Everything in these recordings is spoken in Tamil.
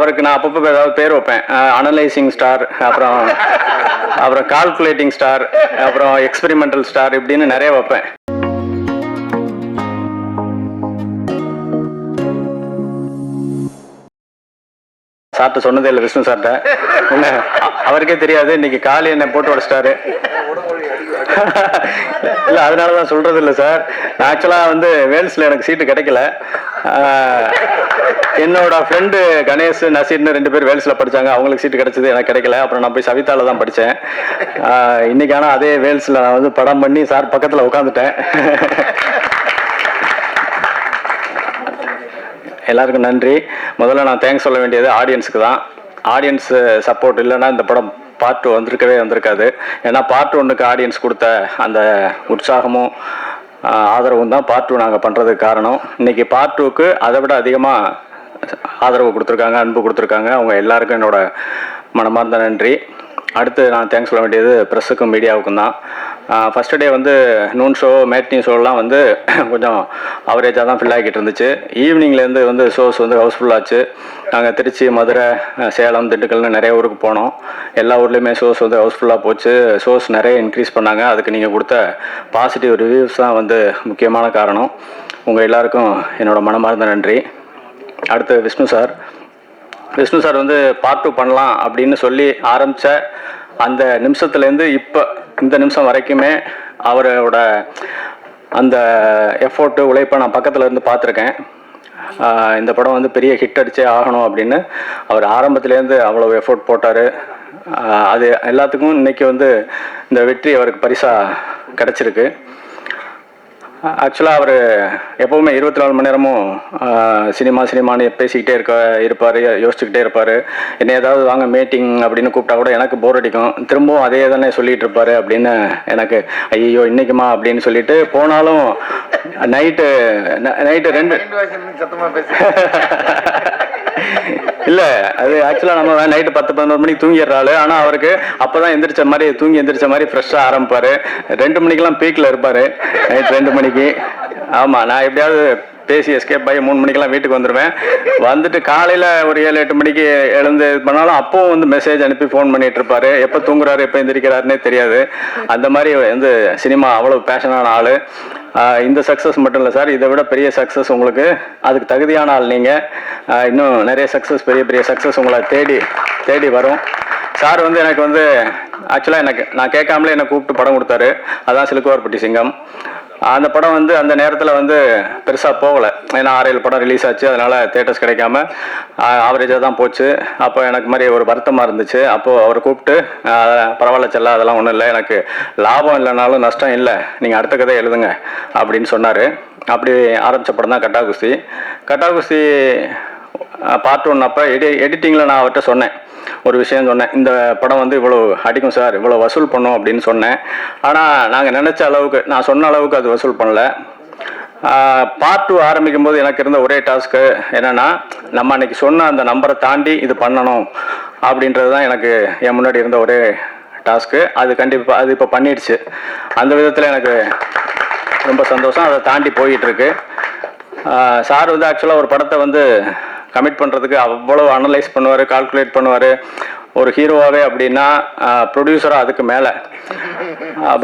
அவருக்கு நான் அப்பப்போ ஏதாவது பேர் வைப்பேன். அனலைசிங் ஸ்டார், அப்புறம் அப்புறம் கால்குலேட்டிங் ஸ்டார், அப்புறம் எக்ஸ்பெரிமெண்டல் ஸ்டார் இப்படின்னு நிறைய வைப்பேன். சார்ட்ட சொன்னதே இல்லை, விஷ்ணு சார்ட்ட. என்ன அவருக்கே தெரியாது, இன்னைக்கு காலி என்னை போட்டு உடச்சிட்டாரு. இல்லை அதனாலதான் சொல்றது இல்லை சார். நான் ஆக்சுவலாக வந்து வேல்ஸில் எனக்கு சீட்டு கிடைக்கல. என்னோட ஃப்ரெண்டு கணேஷ், நசீர்னு 2 பேர் வேல்ஸில் படித்தாங்க. அவங்களுக்கு சீட்டு கிடைச்சது, எனக்கு கிடைக்கல. அப்புறம் நான் போய் சவிதாவில் தான் படித்தேன். இன்னைக்கு ஆனால் அதே வேல்ஸில் நான் வந்து படம் பண்ணி சார் பக்கத்தில் உட்காந்துட்டேன். எல்லாருக்கும் நன்றி. முதல்ல நான் தேங்க்ஸ் சொல்ல வேண்டியது ஆடியன்ஸுக்கு தான். ஆடியன்ஸ் சப்போர்ட் இல்லைன்னா இந்த படம் பார்ட் 2 வந்திருக்காது. ஏன்னா பார்ட் 1க்கு ஆடியன்ஸ் கொடுத்த அந்த உற்சாகமும் ஆதரவும் தான் பார்ட் 2 நாங்கள் பண்ணுறதுக்கு காரணம். இன்றைக்கி பார்ட் 2க்கு அதை விட அதிகமாக ஆதரவு கொடுத்துருக்காங்க, அன்பு கொடுத்துருக்காங்க. அவங்க எல்லாருக்கும் என்னோட மனமார்ந்த நன்றி. அடுத்து நான் தேங்க்ஸ் சொல்ல வேண்டியது ப்ரெஸ்ஸுக்கும் மீடியாவுக்கும் தான். ஃபஸ்ட்டு டே வந்து நூன் ஷோ, மேட்னி ஷோலாம் வந்து கொஞ்சம் அவரேஜாக தான் ஃபில் ஆகிக்கிட்டு இருந்துச்சு. ஈவினிங்லேருந்து வந்து ஷோஸ் வந்து ஹவுஸ்ஃபுல்லாச்சு. நாங்கள் திருச்சி, மதுரை, சேலம், திண்டுக்கல்னு நிறைய ஊருக்கு போனோம். எல்லா ஊர்லேயுமே ஷோஸ் வந்து ஹவுஸ்ஃபுல்லாக போச்சு. ஷோஸ் நிறைய இன்க்ரீஸ் பண்ணாங்க. அதுக்கு நீங்கள் கொடுத்த பாசிட்டிவ் ரிவ்யூஸ் தான் வந்து முக்கியமான காரணம். உங்கள் எல்லாருக்கும் என்னோடய மனமார்ந்த நன்றி. அடுத்து விஷ்ணு சார் வந்து பார்ட் 2 பண்ணலாம் அப்படின்னு சொல்லி ஆரம்பித்த அந்த நிமிஷத்துலேருந்து இப்போ இந்த நிமிஷம் வரைக்குமே அவரோட அந்த எஃபோர்ட்டு, உழைப்பை நான் பக்கத்தில் இருந்து பார்த்துருக்கேன். இந்த படம் வந்து பெரிய ஹிட் அடிச்சே ஆகணும் அப்படின்னு அவர் ஆரம்பத்துலேருந்து அவ்வளோ எஃபோர்ட் போட்டார். அது எல்லாத்துக்கும் இன்றைக்கி வந்து இந்த வெற்றி அவருக்கு பரிசாக கிடச்சிருக்கு. ஆக்சுவலாக அவர் எப்போவுமே 24 மணி நேரமும் சினிமான்னு பேசிக்கிட்டே இருப்பார், யோசிச்சுக்கிட்டே இருப்பார். என்ன ஏதாவது வாங்க மீட்டிங் அப்படின்னு கூப்பிட்டா கூட எனக்கு போர் அடிக்கும். திரும்பவும் அதே தானே சொல்லிகிட்டு இருப்பார். அப்படின்னு எனக்கு ஐயோ இன்னைக்குமா அப்படின்னு சொல்லிட்டு போனாலும் நைட்டு 2 இல்லை அது ஆக்சுவலாக நம்ம நைட்டு 10-11 மணிக்கு தூங்கிடுறாள். ஆனால் அவருக்கு அப்போ தான் எந்திரிச்ச மாதிரி ஃப்ரெஷ்ஷாக ஆரம்பிப்பார். 2 மணிக்கெலாம் பீக்கில் இருப்பார், நைட் 2 மணிக்கு. ஆமாம், நான் எப்படியாவது பேசி எஸ்கேப் ஆகி 3 மணிக்கெல்லாம் வீட்டுக்கு வந்துடுவேன். வந்துட்டு காலையில் ஒரு 7-8 மணிக்கு எழுந்து இது பண்ணாலும் அப்பவும் வந்து மெசேஜ் அனுப்பி ஃபோன் பண்ணிகிட்டு இருப்பார். எப்போ தூங்குறாரு, எப்போ எந்திரிக்கிறாருன்னே தெரியாது. அந்த மாதிரி வந்து சினிமா அவ்வளோ பேஷனான ஆள். இந்த சக்ஸஸ் மட்டும் இல்லை சார், இதை விட பெரிய சக்ஸஸ் உங்களுக்கு, அதுக்கு தகுதியான ஆள் நீங்கள். இன்னும் நிறைய சக்ஸஸ், பெரிய சக்ஸஸ் உங்களை தேடி வரும். சார் வந்து எனக்கு வந்து ஆக்சுவலாக நான் கேட்காமலே என்னை கூப்பிட்டு படம் கொடுத்தாரு. அதான் சிலுக்குவார்பட்டி சிங்கம். அந்த படம் வந்து அந்த நேரத்தில் வந்து பெருசாக போகலை. ஏன்னா 6-7 படம் ரிலீஸ் ஆச்சு. அதனால் தேட்டர்ஸ் கிடைக்காம ஆவரேஜாக தான் போச்சு. அப்போ எனக்கு மாதிரி ஒரு வருத்தமாக இருந்துச்சு. அப்போது அவர் கூப்பிட்டு பரவாயில்ல செல்ல, அதெல்லாம் ஒன்றும் இல்லை, எனக்கு லாபம் இல்லைனாலும் நஷ்டம் இல்லை, நீங்கள் அடுத்த கதை எழுதுங்க அப்படின்னு சொன்னார். அப்படி ஆரம்பித்த படம் தான் கட்டா குஸ்தி பார்ட் 1. அப்போ எடிட்டிங்கில் நான் அவர்கிட்ட சொன்னேன், ஒரு விஷயம் சொன்னேன், இந்த படம் வந்து இவ்வளோ அடிக்கும் சார், இவ்வளோ வசூல் பண்ணும் அப்படின்னு சொன்னேன். ஆனால் நாங்கள் நினச்ச அளவுக்கு, நான் சொன்ன அளவுக்கு அது வசூல் பண்ணல. பார்ட் 2 ஆரம்பிக்கும் போது எனக்கு இருந்த ஒரே டாஸ்க்கு என்னென்னா, நம்ம அன்றைக்கி சொன்ன அந்த நம்பரை தாண்டி இது பண்ணணும் அப்படின்றது தான் எனக்கு என் முன்னாடி இருந்த ஒரே டாஸ்க்கு. அது கண்டிப்பாக அது இப்போ பண்ணிடுச்சு. அந்த விதத்தில் எனக்கு ரொம்ப சந்தோஷம். அதை தாண்டி போயிட்டுருக்கு. சார் வந்து ஆக்சுவலாக ஒரு படத்தை வந்து கமிட் பண்ணுறதுக்கு அவ்வளோ அனலைஸ் பண்ணுவார், கால்குலேட் பண்ணுவார். ஒரு ஹீரோவாகவே அப்படின்னா ப்ரொடியூசராக அதுக்கு மேலே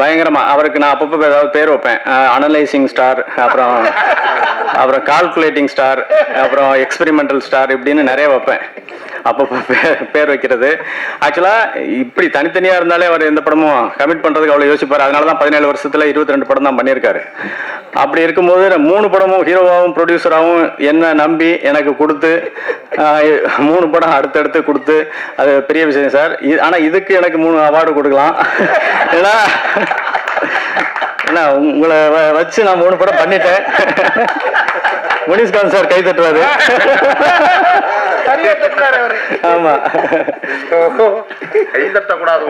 பயங்கரமாக. அவருக்கு நான் அப்பப்போ ஏதாவது பேர் வைப்பேன். அனலைசிங் ஸ்டார், அப்புறம் கால்குலேட்டிங் ஸ்டார், அப்புறம் எக்ஸ்பெரிமெண்டல் ஸ்டார் இப்படின்னு நிறைய வைப்பேன். அப்பப்போ பேர் வைக்கிறது. ஆக்சுவலாக இப்படி தனித்தனியாக இருந்தாலே அவர் எந்த படமும் கமிட் பண்ணுறதுக்கு அவ்வளோ யோசிப்பார். அதனால தான் 17 வருஷத்தில் 22 படம் தான் பண்ணியிருக்காரு. அப்படி இருக்கும்போது 3 படமும் ஹீரோவாகவும் ப்ரொடியூசராகவும் என்ன நம்பி எனக்கு கொடுத்து 3 படம் அடுத்தடுத்து கொடுத்து, அது பெரிய விஷயம் சார். ஆனால் இதுக்கு எனக்கு 3 அவார்டு கொடுக்கலாம். ஏன்னா உங்களை வச்சு நான் 3 படம் பண்ணிட்டேன். முனிஷ்காந்த் சார் கை தட்டுவாரு. ஆமா, கை தட்டக்கூடாது.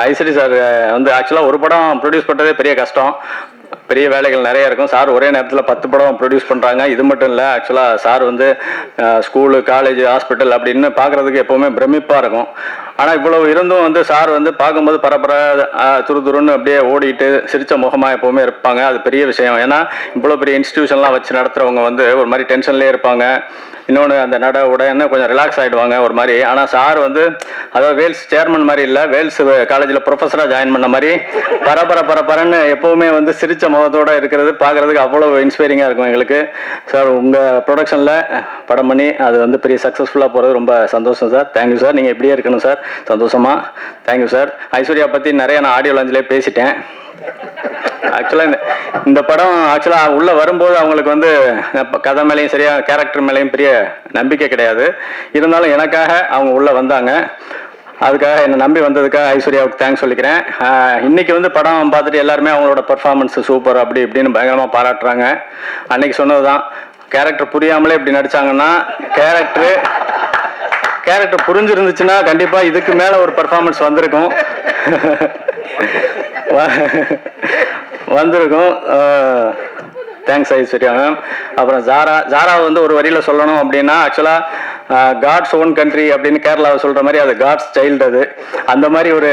ஐஸ்வரி சார் வந்து ஆக்சுவலாக ஒரு படம் ப்ரொடியூஸ் பண்ணுறதே பெரிய கஷ்டம், பெரிய வேலைகள் நிறைய இருக்கும். சார் ஒரே நேரத்தில் 10 படம் ப்ரொடியூஸ் பண்ணுறாங்க. இது மட்டும் இல்லை, ஆக்சுவலாக சார் வந்து ஸ்கூலு, காலேஜ், ஹாஸ்பிட்டல் அப்படின்னு பார்க்குறதுக்கு எப்போவுமே பிரமிப்பாக இருக்கும். ஆனால் இவ்வளவு இருந்தும் வந்து சார் வந்து பார்க்கும்போது பரபர துருதுருன்னு அப்படியே ஓடிட்டு சிரிச்ச முகமாக எப்போவுமே இருப்பாங்க. அது பெரிய விஷயம். ஏன்னா இவ்வளோ பெரிய இன்ஸ்டிடியூஷன்லாம் வச்சு நடத்துகிறவங்க வந்து ஒரு மாதிரி டென்ஷன்லேயே இருப்பாங்க. இன்னொன்று அந்த நட உடனே கொஞ்சம் ரிலாக்ஸ் ஆகிடுவாங்க ஒரு மாதிரி. ஆனால் சார் வந்து அதாவது வேல்ஸ் சேர்மன் மாதிரி இல்லை, வேல்ஸ் காலேஜில் ப்ரொஃபஸராக ஜாயின் பண்ண மாதிரி பரபரன்னு எப்போவுமே வந்து சிரிச்ச முகத்தோடு இருக்கிறது பார்க்குறதுக்கு அவ்வளோ இன்ஸ்பைரிங்காக இருக்கும் எங்களுக்கு. சார் உங்கள் ப்ரொடக்ஷனில் படம் பண்ணி அது வந்து பெரிய சக்ஸஸ்ஃபுல்லாக போகிறது ரொம்ப சந்தோஷம் சார். Thank you sir. நீங்கள் இப்படியே இருக்கணும் சார் சந்தோஷமா. Thank you sir. ஐஸ்வர்யா பற்றி நிறைய நான் ஆடியோ லாஞ்சிலே பேசிட்டேன். ஆக்சுவலாக இந்த படம் ஆக்சுவலாக உள்ளே வரும்போது அவங்களுக்கு வந்து கதை மேலேயும் சரியா கேரக்டர் மேலேயும் பெரிய நம்பிக்கை கிடையாது. இருந்தாலும் எனக்காக அவங்க உள்ளே வந்தாங்க. அதுக்காக என்னை நம்பி வந்ததுக்காக ஐஸ்வர்யாவுக்கு தேங்க்ஸ் சொல்லிக்கிறேன். இன்னைக்கு வந்து படம் பார்த்துட்டு எல்லாருமே அவங்களோட பர்ஃபார்மன்ஸ் சூப்பர் அப்படி இப்படின்னு பயங்கரமாக பாராட்டுறாங்க. அன்னைக்கு சொன்னது தான், கேரக்டர் புரியாமலே இப்படி நடிச்சாங்கன்னா கேரக்டர் புரிஞ்சிருந்துச்சுன்னா கண்டிப்பாக இதுக்கு மேலே ஒரு பர்ஃபார்மன்ஸ் வந்திருக்கும். Thanks Aishwarya ma'am. அப்புறம் ஜாரா வந்து ஒரு வரியில் சொல்லணும் அப்படின்னா ஆக்சுவலாக காட்ஸ் ஓன் கண்ட்ரி அப்படின்னு கேரளாவை சொல்கிற மாதிரி அது காட்ஸ் சைல்டு. அது அந்த மாதிரி ஒரு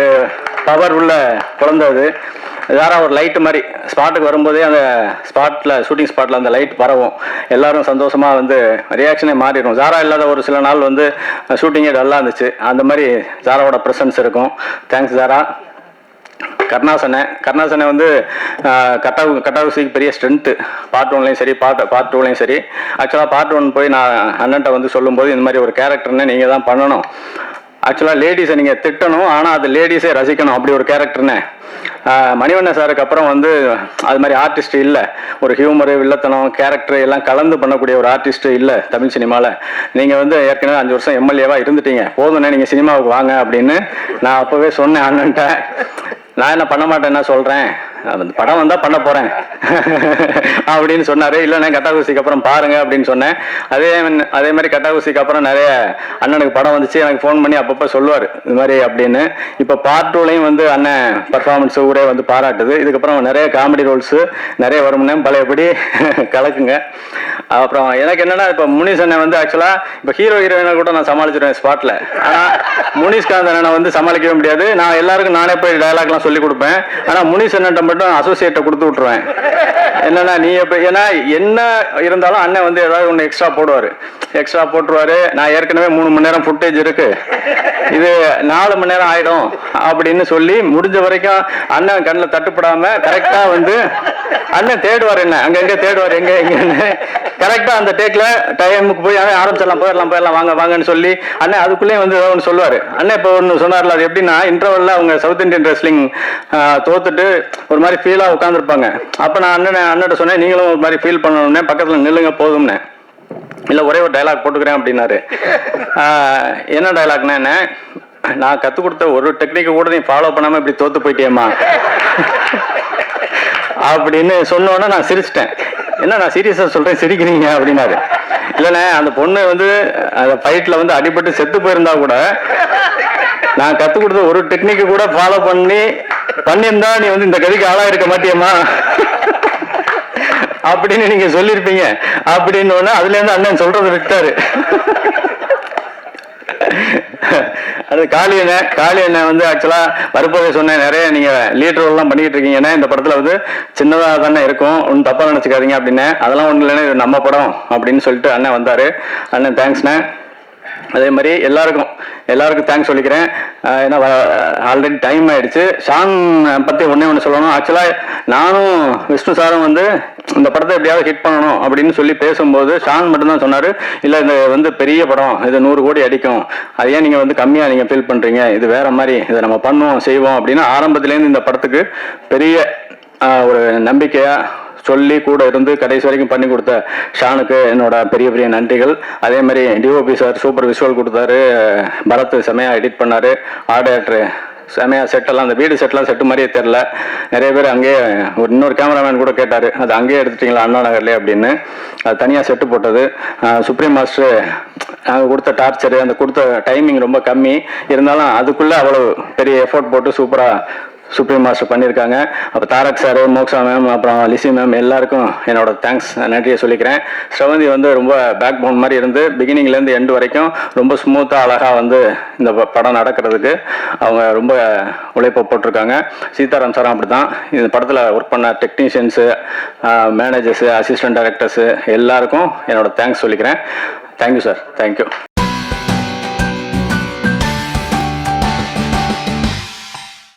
பவர் உள்ள குழந்தை அது. ஜாரா ஒரு லைட்டு மாதிரி ஸ்பாட்டுக்கு வரும்போதே அந்த ஷூட்டிங் ஸ்பாட்டில் அந்த லைட் பரவும், எல்லாரும் சந்தோஷமாக வந்து ரியாக்ஷனே மாறிடும். ஜாரா இல்லாத ஒரு சில நாள் வந்து ஷூட்டிங்கே டல்லாக இருந்துச்சு. அந்த மாதிரி ஜாராவோட ப்ரெசன்ஸ் இருக்கும். தேங்க்ஸ் ஜாரா. கருணாசனை வந்து கட்டாவுசிக்கு பெரிய ஸ்ட்ரென்த்து. பார்ட் 1லையும் சரி பார்ட் 2லையும் சரி. ஆக்சுவலாக பார்ட் 1 போய் நான் அண்ணன்ட்ட வந்து சொல்லும்போது இந்த மாதிரி ஒரு கேரக்டர்னு நீங்கள் தான் பண்ணணும். ஆக்சுவலாக லேடிஸை நீங்கள் திட்டணும், ஆனால் அது லேடிஸே ரசிக்கணும் அப்படி ஒரு கேரக்டர்னு. மணிவண்ணன் சாருக்கு அப்புறம் வந்து அது மாதிரி ஆர்டிஸ்ட் இல்லை. ஒரு ஹியூமரு வில்லத்தனம் கேரக்டர் எல்லாம் கலந்து பண்ணக்கூடிய ஒரு ஆர்டிஸ்ட் இல்லை தமிழ் சினிமாவில். நீங்கள் வந்து ஏற்கனவே 5 வருஷம் எம்எல்ஏவாக இருந்துட்டீங்க, போதும்ண்ணே நீங்கள் சினிமாவுக்கு வாங்க அப்படின்னு நான் அப்போவே சொன்னேன் அண்ணன்ட்ட. நான் என்ன பண்ண மாட்டேன், என்ன சொல்கிறேன், படம் வந்தால் பண்ண போகிறேன் அப்படின்னு சொன்னார். இல்லைண்ணே கட்டாகுசிக்கு அப்புறம் பாருங்க அப்படின்னு சொன்னேன். அதே மாதிரி கட்டாகுசிக்கு அப்புறம் நிறைய அண்ணனுக்கு படம் வந்துச்சு, எனக்கு ஃபோன் பண்ணி அப்பப்போ சொல்லுவார் இது மாதிரி அப்படின்னு. இப்போ பார்ட் 2லையும் வந்து அண்ணன் பர்ஃபார்மன்ஸ் ஊரே வந்து பாராட்டுது. இதுக்கப்புறம் நிறைய காமெடி ரோல்ஸு நிறைய வரும்னே பழையபடி கலக்குங்க. அப்புறம் எனக்கு என்னென்னா இப்போ முனிஷ் அண்ணன் வந்து ஆக்சுவலாக இப்போ ஹீரோயினை கூட நான் சமாளிச்சிடுவேன் ஸ்பாட்டில். ஆனால் முனிஷ்காந்த் அண்ணனை வந்து சமாளிக்கவே முடியாது. நான் எல்லாருக்கும் நானே போய் டயலாக்லாம் சொல்லி கொடுப்பேன். ஆனால் முனிஷ் அண்ணன் மட்டும் அசோசியேட்டை கொடுத்து விட்டுருவேன். என்னன்னா நீ எப்போ ஏன்னா என்ன இருந்தாலும் அண்ணன் வந்து ஏதாவது ஒன்று எக்ஸ்ட்ரா போட்டுருவாரு. நான் ஏற்கனவே 3 மணி நேரம் ஃபுட்டேஜ் இருக்கு, இது 4 மணி நேரம் ஆயிடும் அப்படின்னு சொல்லி முடிஞ்ச வரைக்கும் அண்ணன் கண்ணில் தட்டுப்படாம கரெக்டா வந்து அண்ணன் தேடுவார், என்ன அங்கங்க தேடுவார் எங்க எங்கன்னு. கரெக்டா அந்த டேக்ல டைமுக்கு போய் ஆரம்பிச்சிடலாம், போயிடலாம் வாங்கன்னு சொல்லி அண்ணன் அதுக்குள்ளேயே வந்து ஒன்று சொல்லுவார். அண்ணன் இப்போ ஒன்று சொன்னார்ல, அது எப்படின்னா இன்டர்வல்ல அவங்க சவுத் இந்தியன் ரெஸ்லிங் தோத்துட்டு ஒரு மாதிரி ஃபீலாக உட்காந்துருப்பாங்க. அப்போ நான் அண்ணன்ட்ட சொன்னேன், நீங்களும் ஒரு மாதிரி ஃபீல் பண்ணணும்னே, பக்கத்தில் நில்லுங்க போதும்னே. இல்லை ஒரே ஒரு டைலாக் போட்டுக்கிறேன் அப்படின்னாரு. என்ன டைலாக்னா என்ன, நான் கற்றுக் கொடுத்த ஒரு டெக்னிக்கை கூட நீ ஃபாலோ பண்ணாமல் இப்படி தோத்து போயிட்டேம்மா அப்படின்னு சொன்னோன்னே நான் சிரிச்சிட்டேன். என்ன நான் சீரியஸாக சொல்கிறேன் சிரிக்கிறீங்க அப்படின்னாரு. இல்லைண்ணே அந்த பொண்ணு வந்து அந்த ஃபைட்டில் வந்து அடிபட்டு செத்து போயிருந்தா கூட நான் கற்றுக் கொடுத்த ஒரு டெக்னிக்கு கூட ஃபாலோ பண்ணியிருந்தா நீ வந்து இந்த கதிக்கு ஆளாக இருக்க மாட்டியம்மா அப்படின்னு நீங்க சொல்லியிருப்பீங்க அப்படின்னு அதுல இருந்து அண்ணன் சொல்றது விட்டாரு. அது காளி அண்ணன் வந்து ஆக்சுவலா வரும்போதே சொன்னேன், நிறைய நீங்க லீட் ரோல் எல்லாம் பண்ணிட்டு இருக்கீங்கன்னா இந்த படத்துல வந்து சின்னதா தானே இருக்கும், ஒன்றும் தப்பா நினைச்சுக்காதீங்க அப்படின்னு. அதெல்லாம் ஒண்ணு இல்லைன்னா இது நம்ம படம் அப்படின்னு சொல்லிட்டு அண்ணன் வந்தாரு. அண்ணன் தேங்க்ஸ்ண்ணே. அதே மாதிரி எல்லாருக்கும் தேங்க்ஸ் சொல்லிக்கிறேன். ஏன்னா ஆல்ரெடி டைம் ஆயிடுச்சு. ஷான் பற்றி ஒன்று சொல்லணும். ஆக்சுவலாக நானும் விஷ்ணு சாரும் வந்து இந்த படத்தை எப்படியாவது ஹிட் பண்ணணும் அப்படின்னு சொல்லி பேசும்போது ஷான் மட்டும்தான் சொன்னார், இல்லை இது வந்து பெரிய படம், இது 100 கோடி அடிக்கும், அது ஏன் நீங்கள் வந்து கம்மியாக நீங்கள் ஃபீல் பண்ணுறீங்க, இது வேற மாதிரி, இதை நம்ம பண்ணுவோம் செய்வோம் அப்படின்னு ஆரம்பத்துலேருந்து இந்த படத்துக்கு பெரிய ஒரு நம்பிக்கையாக சொல்லி கூட இருந்து கடைசி வரைக்கும் பண்ணி கொடுத்த ஷானுக்கு என்னோட பெரிய நன்றிகள். அதே மாதிரி டிஓபி சார் சூப்பர் விஷுவல் கொடுத்தாரு, பரத் செமையா எடிட் பண்ணாரு, ஆர்டர் செமையா செட்டெல்லாம் அந்த வீடு செட்லாம் செட்டு மாதிரியே தெரில. நிறைய பேர் அங்கேயே இன்னொரு கேமராமேன் கூட கேட்டார், அது அங்கேயே எடுத்துட்டீங்களா அண்ணா நகர்லேயே அப்படின்னு. அது தனியாக செட்டு போட்டது. சுப்ரீம் மாஸ்டர் நாங்கள் கொடுத்த டார்ச்சரு, அந்த கொடுத்த டைமிங் ரொம்ப கம்மி இருந்தாலும் அதுக்குள்ளே அவ்வளோ பெரிய எஃபோர்ட் போட்டு சூப்பராக சுப்ரீம் மாஸ்டர் பண்ணியிருக்காங்க. அப்போ தாரக் சார், மோக்ஷா மேம், அப்புறம் லிசி மேம் எல்லாருக்கும் என்னோட தேங்க்ஸ் நன்றியை சொல்லிக்கிறேன். ஸ்ரவந்தி வந்து ரொம்ப பேக் போன் மாதிரி இருந்து பிகினிங்லேருந்து எண்டு வரைக்கும் ரொம்ப ஸ்மூத்தாக அழகாக வந்து இந்த படம் நடக்கிறதுக்கு அவங்க ரொம்ப உழைப்பை போட்டிருக்காங்க. சீதாராம் சாரும் அப்படி தான். இந்த படத்தில் ஒர்க் பண்ண டெக்னீஷியன்ஸு, மேனேஜர்ஸு, அசிஸ்டன்ட் டைரக்டர்ஸு எல்லாருக்கும் என்னோட தேங்க்ஸ் சொல்லிக்கிறேன். Thank you sir, thank you.